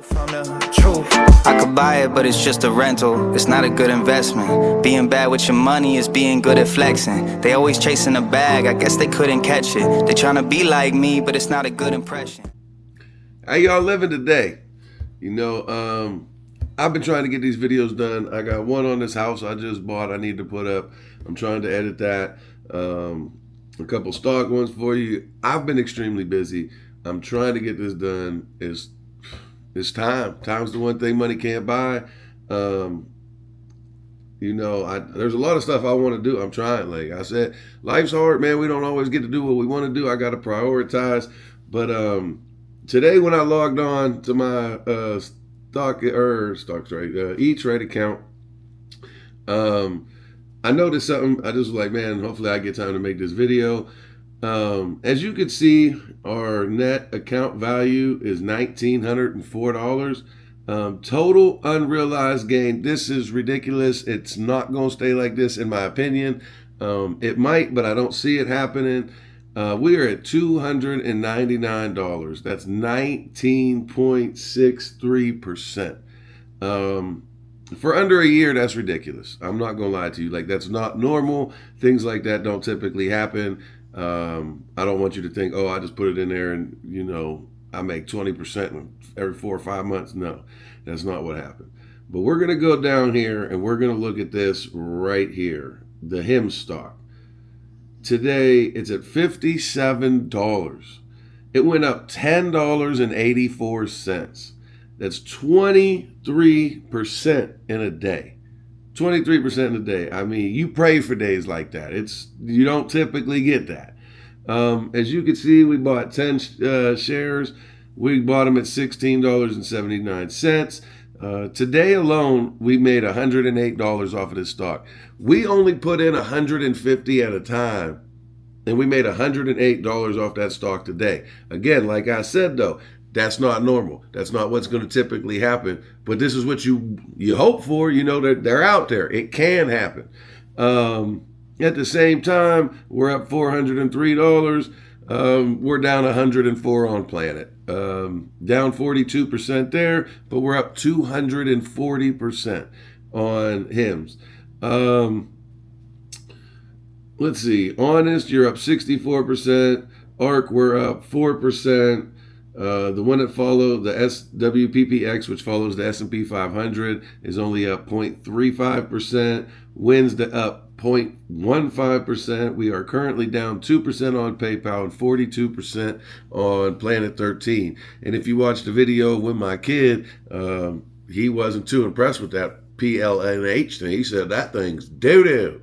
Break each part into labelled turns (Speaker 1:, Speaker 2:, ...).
Speaker 1: From the truth, I could buy it, but it's just a rental. It's not a good investment. Being bad with your money is being good at flexing. They always chasing a bag, I guess they couldn't catch it. They trying to be like me, but it's not a good impression.
Speaker 2: How y'all living today? You know, I've been trying to get these videos done. I got one on this house I just bought I need to put up. I'm trying to edit that. A couple stock ones for you. I've been extremely busy. I'm trying to get this done. It's time. Time's the one thing money can't buy. You know, there's a lot of stuff I want to do. I'm trying. Like I said, life's hard, man. We don't always get to do what we want to do. I got to prioritize. But today when I logged on to my E-Trade account, I noticed something. I just was like, man, hopefully I get time to make this video. As you can see, our net account value is $1,904. Total unrealized gain. This is ridiculous. It's not going to stay like this, in my opinion. It might, but I don't see it happening. We are at $299. That's 19.63%. For under a year, that's ridiculous. I'm not going to lie to you. Like, that's not normal. Things like that don't typically happen. I don't want you to think, oh, I just put it in there and, you know, I make 20% every 4 or 5 months. No, that's not what happened. But we're going to go down here and we're going to look at this right here, the HIMS stock. Today, it's at $57. It went up $10.84. That's 23% in a day. 23% in a day. I mean, you pray for days like that. You don't typically get that. As you can see, we bought 10 shares. We bought them at $16.79. Today alone, we made $108 off of this stock. We only put in $150 at a time, and we made $108 off that stock today. Again, like I said, though, that's not normal. That's not what's going to typically happen. But this is what you hope for. You know that they're out there. It can happen. At the same time, we're up $403. We're down 104 on Planet. Down 42% there, but we're up 240% on HIMS. Let's see. Honest, you're up 64%. ARC, we're up 4%. The one that followed, the SWPPX, which follows the S&P 500, is only up 0.35%. Wednesday up 0.15%. We are currently down 2% on PayPal and 42% on Planet 13. And if you watched the video with my kid, he wasn't too impressed with that PLNH thing. He said that thing's doo-doo.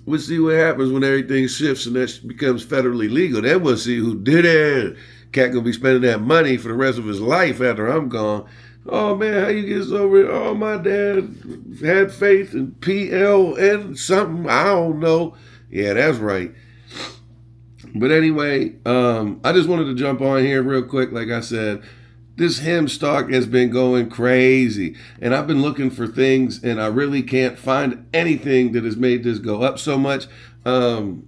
Speaker 2: We'll see what happens when everything shifts and that becomes federally legal. Then we'll see who did it. Cat gonna be spending that money for the rest of his life after I'm gone. Oh man, how you get so over it? Oh, my dad had faith in PLN something. I don't know. Yeah, that's right. But anyway, I just wanted to jump on here real quick. Like I said, this HIMS stock has been going crazy, and I've been looking for things, and I really can't find anything that has made this go up so much. The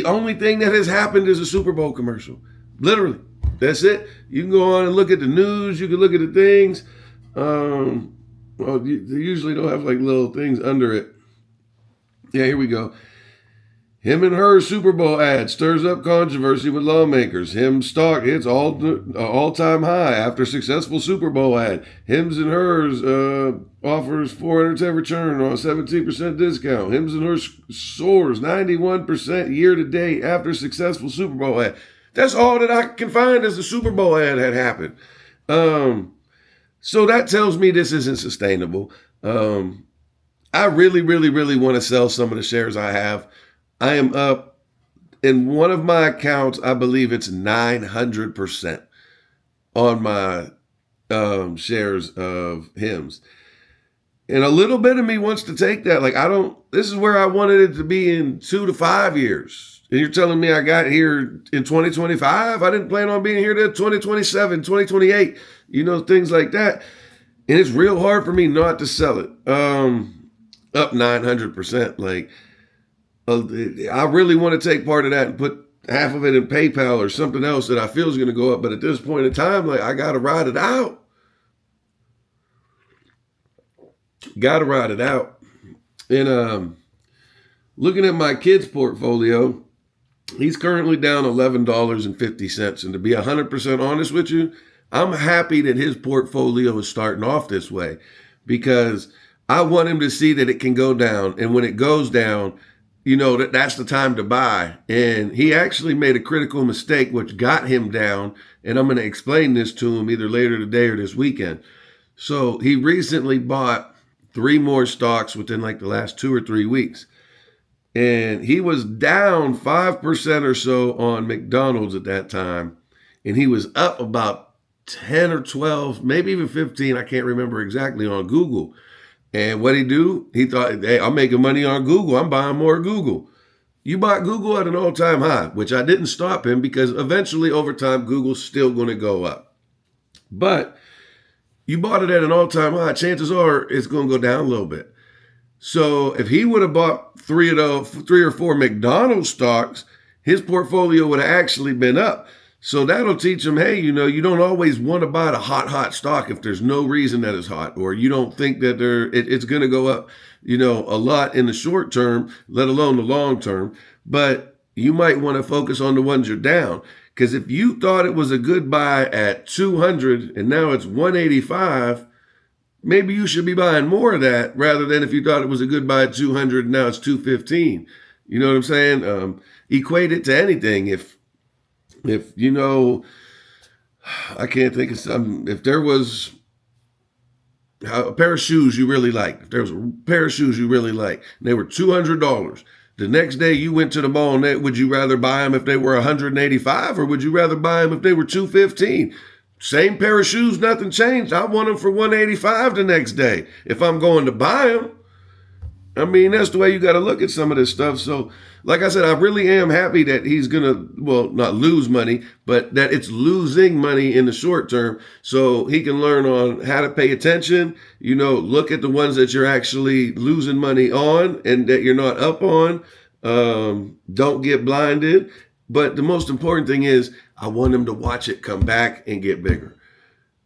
Speaker 2: only thing that has happened is a Super Bowl commercial. Literally, that's it. You can go on and look at the news. You can look at the things. Well, they usually don't have like little things under it. Yeah, here we go. Him and her Super Bowl ad stirs up controversy with lawmakers. HIMS stock hits all-time high after successful Super Bowl ad. HIMS and hers offers 410 return on a 17% discount. HIMS and hers soars 91% year to date after successful Super Bowl ad. That's all that I can find as the Super Bowl ad had happened. So that tells me this isn't sustainable. I really, really, really want to sell some of the shares I have. I am up in one of my accounts. I believe it's 900% on my shares of HIMS. And a little bit of me wants to take that. Like, this is where I wanted it to be in 2 to 5 years. And you're telling me I got here in 2025? I didn't plan on being here till 2027, 2028, you know, things like that. And it's real hard for me not to sell it. Up 900%. Like, I really want to take part of that and put half of it in PayPal or something else that I feel is going to go up. But at this point in time, like, I got to ride it out. Got to ride it out. And looking at my kid's portfolio, he's currently down $11.50. And to be 100% honest with you, I'm happy that his portfolio is starting off this way, because I want him to see that it can go down. And when it goes down, you know, that's the time to buy. And he actually made a critical mistake, which got him down. And I'm going to explain this to him either later today or this weekend. So he recently bought 3 more stocks within like the last 2 or 3 weeks. And he was down 5% or so on McDonald's at that time. And he was up about 10 or 12, maybe even 15, I can't remember exactly, on Google. And what he do? He thought, hey, I'm making money on Google. I'm buying more Google. You bought Google at an all-time high, which I didn't stop him, because eventually over time, Google's still going to go up. But you bought it at an all-time high, chances are it's going to go down a little bit. So if he would have bought 3 or 4 McDonald's stocks, his portfolio would have actually been up. So that'll teach him, hey, you know, you don't always want to buy the hot stock if there's no reason that it's hot, or you don't think that it's going to go up, you know, a lot in the short term, let alone the long term. But you might want to focus on the ones you're down. Because if you thought it was a good buy at 200 and now it's 185, maybe you should be buying more of that, rather than if you thought it was a good buy at 200 and now it's 215. You know what I'm saying? Equate it to anything. If you know, I can't think of some, if there was a pair of shoes you really liked, if there was a pair of shoes you really liked, and they were $200, the next day you went to the mall, and would you rather buy them if they were $185, or would you rather buy them if they were $215? Same pair of shoes, nothing changed. I want them for $185 the next day if I'm going to buy them. I mean, that's the way you got to look at some of this stuff. So, like I said, I really am happy that he's going to, well, not lose money, but that it's losing money in the short term, so he can learn on how to pay attention, you know, look at the ones that you're actually losing money on and that you're not up on. Don't get blinded. But the most important thing is, I want him to watch it come back and get bigger.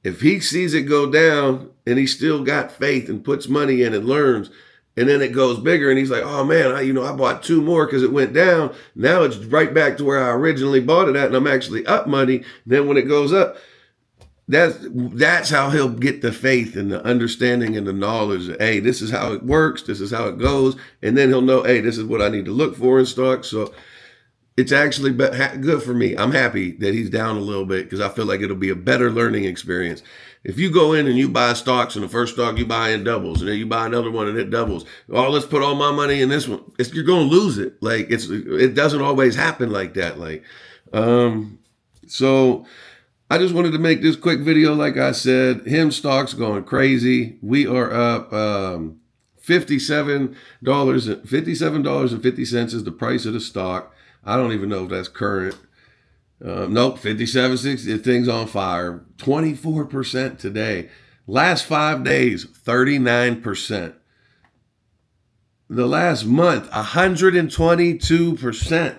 Speaker 2: If he sees it go down and he still got faith and puts money in and learns, and then it goes bigger, and he's like, oh man, I bought 2 more because it went down. Now it's right back to where I originally bought it at, and I'm actually up money. Then when it goes up, that's how he'll get the faith and the understanding and the knowledge that, hey, this is how it works, this is how it goes. And then he'll know, hey, this is what I need to look for in stocks. So it's actually good for me. I'm happy that he's down a little bit, because I feel like it'll be a better learning experience. If you go in and you buy stocks, and the first stock you buy in doubles, and then you buy another one and it doubles, oh, let's put all my money in this one, you're going to lose it. Like, it doesn't always happen like that. So I just wanted to make this quick video. Like I said, HIMS stock's going crazy. We are up $57.50 is the price of the stock. I don't even know if that's current. Nope, 57.60. The thing's on fire. 24% today. Last 5 days, 39%. The last month, 122%.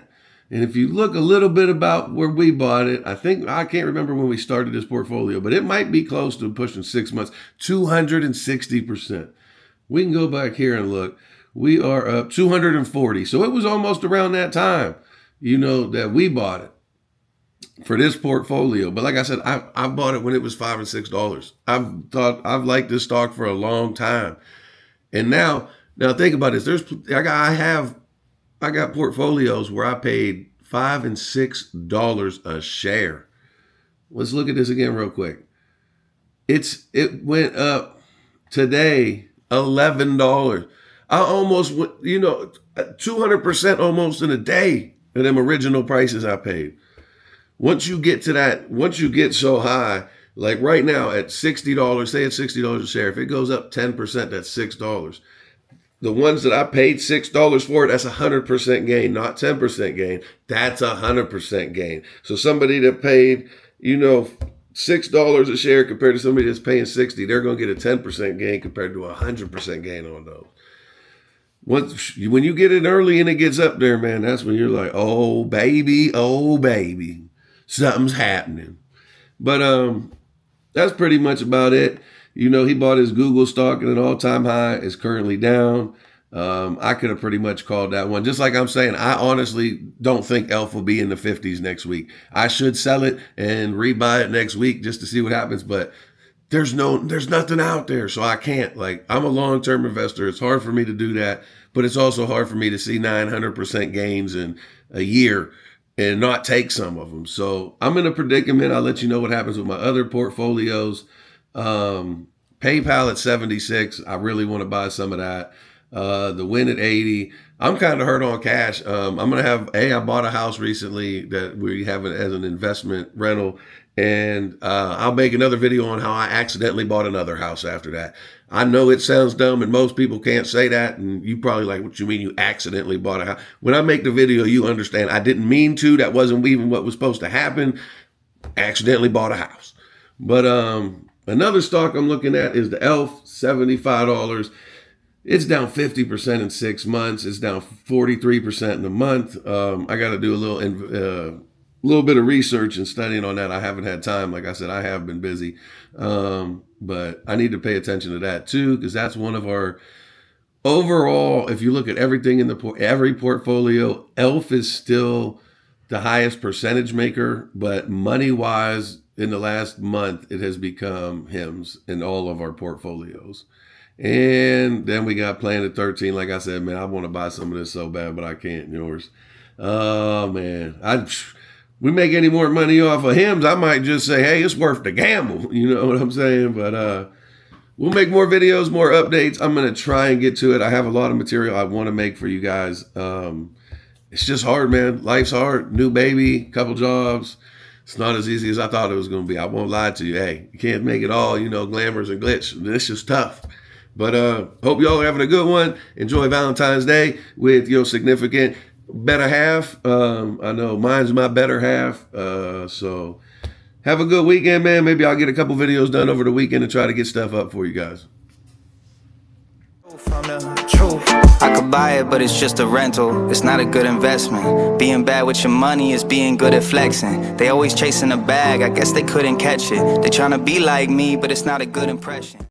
Speaker 2: And if you look a little bit about where we bought it, I can't remember when we started this portfolio, but it might be close to pushing 6 months, 260%. We can go back here and look. We are up 240. So it was almost around that time, that we bought it for this portfolio. But like I said, I bought it when it was $5 and $6. I've liked this stock for a long time. And now think about this. I got portfolios where I paid $5 and $6 a share. Let's look at this again real quick. It went up today $11. I almost went, 200% almost in a day of them original prices I paid. Once you get so high, like right now at $60, say it's $60 a share, if it goes up 10%, that's $6. The ones that I paid $6 for, that's 100% gain, not 10% gain. That's 100% gain. So somebody that paid, $6 a share compared to somebody that's paying $60, they're going to get a 10% gain compared to a 100% gain on those. when you get it early and it gets up there, man, that's when you're like, oh baby, something's happening. But that's pretty much about it. You know, he bought his Google stock at an all-time high. It's currently down. I could have pretty much called that one. Just like I'm saying, I honestly don't think ELF will be in the 50s next week. I should sell it and rebuy it next week just to see what happens. But there's nothing out there, so I can't. Like, I'm a long-term investor. It's hard for me to do that, but it's also hard for me to see 900% gains in a year and not take some of them. So I'm in a predicament. I'll let you know what happens with my other portfolios. PayPal at 76. I really want to buy some of that. The win at 80. I'm kind of hurt on cash. I'm going to have, I bought a house recently that we have it as an investment rental. And I'll make another video on how I accidentally bought another house after that. I know it sounds dumb and most people can't say that. And you probably like, what you mean you accidentally bought a house? When I make the video, you understand I didn't mean to. That wasn't even what was supposed to happen. Accidentally bought a house. But another stock I'm looking at is the ELF, $75. It's down 50% in 6 months. It's down 43% in a month. I got to do a little bit of research and studying on that. I haven't had time. Like I said, I have been busy. But I need to pay attention to that too, because that's one of our overall, if you look at everything in every portfolio, ELF is still the highest percentage maker, but money-wise, in the last month, it has become HIMS in all of our portfolios. And then we got Planet 13. Like I said, man, I want to buy some of this so bad, but I can't. Yours. Oh, man. We make any more money off of HIMS, I might just say, hey, it's worth the gamble. You know what I'm saying? But we'll make more videos, more updates. I'm going to try and get to it. I have a lot of material I want to make for you guys. It's just hard, man. Life's hard. New baby, couple jobs. It's not as easy as I thought it was going to be. I won't lie to you. Hey, you can't make it all, glamours and glitz. This is tough. But hope y'all are having a good one. Enjoy Valentine's Day with your significant better half. I know mine's my better half. So have a good weekend, man. Maybe I'll get a couple videos done over the weekend and try to get stuff up for you guys.
Speaker 1: I could buy it, but it's just a rental. It's not a good investment. Being bad with your money is being good at flexing. They always chasing a bag. I guess they couldn't catch it. They trying to be like me, but it's not a good impression.